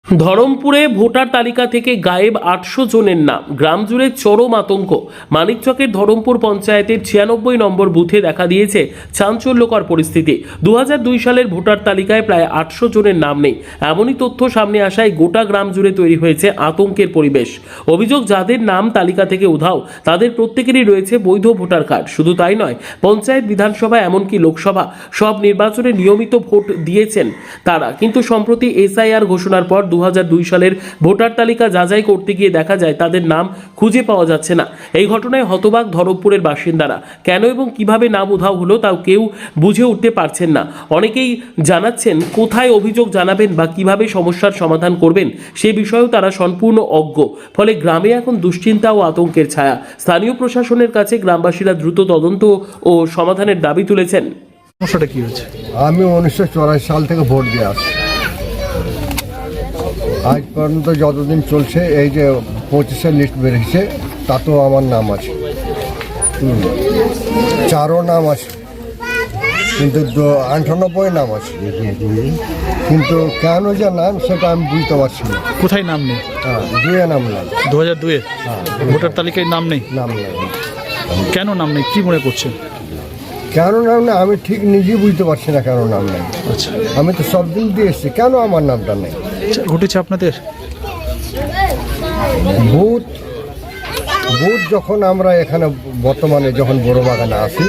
ধরমপুরে voter তালিকা থেকে গায়েব ৮০০ জনের নাম, গ্রাম জুড়ে চরম আতঙ্ক। মানিকচকের ধরমপুর পঞ্চায়েতের ৯৬ নম্বর বুথে দেখা দিয়েছে চাঞ্চল্যকর পরিস্থিতি। ২০০২ সালের ভোটার তালিকায় প্রায় ৮০০ জনের নাম নেই। এমনই তথ্য সামনে আসায় গোটা গ্রাম জুড়ে তৈরি হয়েছে আতঙ্কের পরিবেশ। অভিযোগ, যাদের নাম তালিকা থেকে উধাও তাদের প্রত্যেকেরই রয়েছে বৈধ ভোটার কার্ড। শুধু তাই নয়, পঞ্চায়েত, বিধানসভা, এমনকি লোকসভা সব নির্বাচনে নিয়মিত ভোট দিয়েছেন তারা, কিন্তু সম্প্রতি এসআইআর ঘোষণার পর ২০০২ সালের ভোটার তালিকা যাচাই করতে গিয়ে দেখা যায় তাদের নাম খুঁজে পাওয়া যাচ্ছে না। এই ঘটনায় হতবাক ধরমপুরের বাসিন্দারা। কেন এবং কিভাবে নাম উধাও হলো তাও কেউ বুঝে উঠতে পারছেন না। অনেকেই জানাচ্ছেন কোথায় অভিযোগ জানাবেন বা কিভাবে সমস্যার সমাধান করবেন সে বিষয়েও তারা সম্পূর্ণ অজ্ঞ। ফলে গ্রামে এখন দুশ্চিন্তা ও আতঙ্কের ছায়া। স্থানীয় প্রশাসনের কাছে গ্রামবাসীরা দ্রুত তদন্ত ও সমাধানের দাবি তুলেছেন। সমস্যাটা কি হচ্ছে? আমি 1984 সাল থেকে ভোট দিয়ে আসছি। আজ পর্যন্ত যতদিন চলছে, এই যে 25-এর লিস্ট বেরিয়েছে তাতেও আমার নাম আছে, চারও নাম আছে, কিন্তু 98 নাম আছে, কিন্তু কেন যে নাম সেটা আমি বুঝতে পারছি না। কোথায় নাম নেই? হ্যাঁ, 2-এ নাম নাই। 2002-এ ভোটার তালিকায় নাম নেই? নাম নাই। কেন নাম নেই, কি মনে করছেন? কেন নাম নেই আমি ঠিক নিজেই বুঝতে পারছি না কেন নাম নেই। আচ্ছা, আমি তো সব দিন দিয়ে এসেছি, কেন আমার নামটা নেই? ঘটেছে আপনাদের বুথ যখন আমরা এখানে বর্তমানে যখন বড় বাগানে আসি,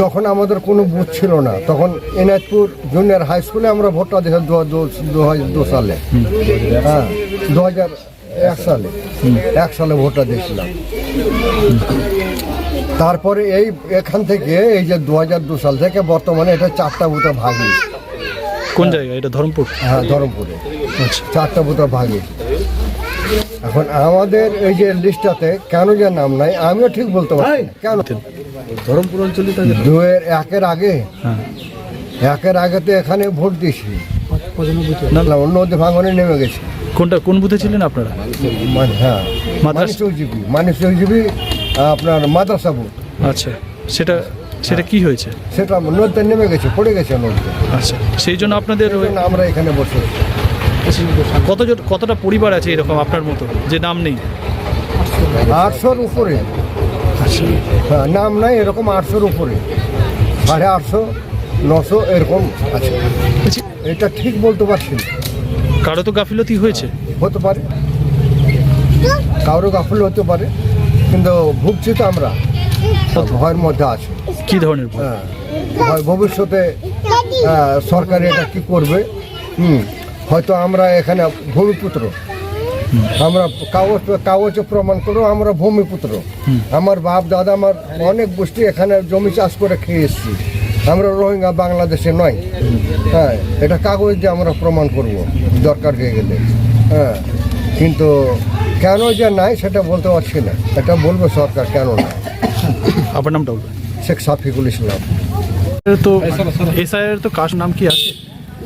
তখন আমাদের কোনো বুথ ছিল না। তখন এনায়তপুর জুনিয়র হাই স্কুলে আমরা ভোটটা দিয়েছিলাম 2002 সালে। হ্যাঁ, 2001 সালে 1 সালে ভোটটা দিয়েছিলাম। তারপরে এখান থেকে এই যে 2002 সাল থেকে বর্তমানে এটা 4টা বুথে ভাগি। কোন জায়গায় এটা? ধরমপুর? হ্যাঁ, ধরমপুরে। আচ্ছা, 4টা বুথে ভাগি। এখন আমাদের এই যে লিস্টটাতে কেন যে নাম নাই আমিও ঠিক বলতে পারছি না। কেন ধরমপুর অঞ্চলে 1-এর আগে, হ্যাঁ, 1-এর আগে তো এখানে ভোট দিয়েছি, না অন্য ভাঙনে নেমে গেছি। কোন বুথে ছিলেন আপনারা? হ্যাঁ, মাদ্রাসা? মানিক চৌজিবি আপনার মাদ্রাসা বুথ। আচ্ছা, সেটা কি হয়েছে? সেটা নদীতে নেমে গেছে, পড়ে গেছে নদীতে। আচ্ছা, সেই জন্য আপনাদের আমরা এখানে বসে কতটা পরিবার আছে এরকম আপনার মতো যে নাম নেই? 800-র উপরে। আচ্ছা, হ্যাঁ, নাম নাই এরকম 800-র উপরে, 850, 900 এরকম আছে। এটা ঠিক বলতে পারছি না। কারো তো গাফিলতি হয়েছে? হতে পারে, কারো গাফিল হতে পারে, কিন্তু ভুগছি তো আমরা, ভয়ের মধ্যে আছে। কি ধরনের ভয়? হ্যাঁ, ভয় ভবিষ্যতে সরকার এটা কি করবে। হয়তো আমরা এখানে ভূমিপুত্র, আমরা কাগজে প্রমাণ করো আমরা ভূমিপুত্র। আমার বাপ দাদা আমার অনেক গোষ্ঠী এখানে জমি চাষ করে খেয়ে এসেছি। আমরা রোহিঙ্গা বাংলাদেশে নয়। হ্যাঁ, এটা কাগজ দিয়ে আমরা প্রমাণ করব দরকার হয়ে গেলে। হ্যাঁ, কিন্তু কেন যে নাই সেটা বলতে পারছি না। এটা বলবে সরকার কেন না। আপনার নামটা বলবেন? শেখ সাফিকুল ইসলাম। তো এসআইআর তো কার নাম কি আছে?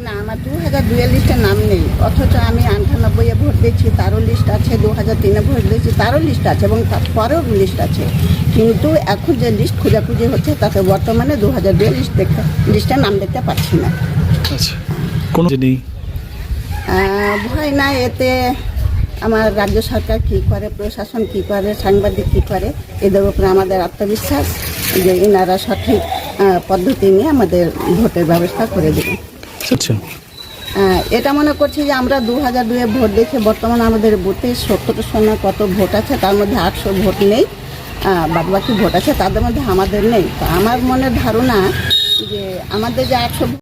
না, আমার 2002-এর লিস্টে নাম নেই, অথচ আমি 98-এ ভোট দিয়েছি, তারও লিস্ট আছে। 2003-এ ভোট দিয়েছি, তারও লিস্ট আছে, এবং তারপরেও লিস্ট আছে। কিন্তু এখন যে লিস্ট খোঁজাখুঁজি হচ্ছে তাতে বর্তমানে 2002-এর লিস্টে নাম দেখতে পাচ্ছি না। আচ্ছা, কোনো নেই? ভয় না, এতে আমার রাজ্য সরকার কী করে, প্রশাসন কী করে, সাংবাদিক কী করে, এদের উপরে আমাদের আত্মবিশ্বাস যে এনারা সঠিক পদ্ধতি নিয়ে আমাদের ভোটের ব্যবস্থা করে দেবেন। আচ্ছা, এটা মনে করছি যে আমরা 2002-এ ভোট দিয়েছি, বর্তমানে আমাদের বুথে 70 না কত ভোট আছে, তার মধ্যে 800 ভোট নেই, বাকি ভোট আছে, তাদের মধ্যে আমাদের নেই। তো আমার মনের ধারণা যে আমাদের যে 800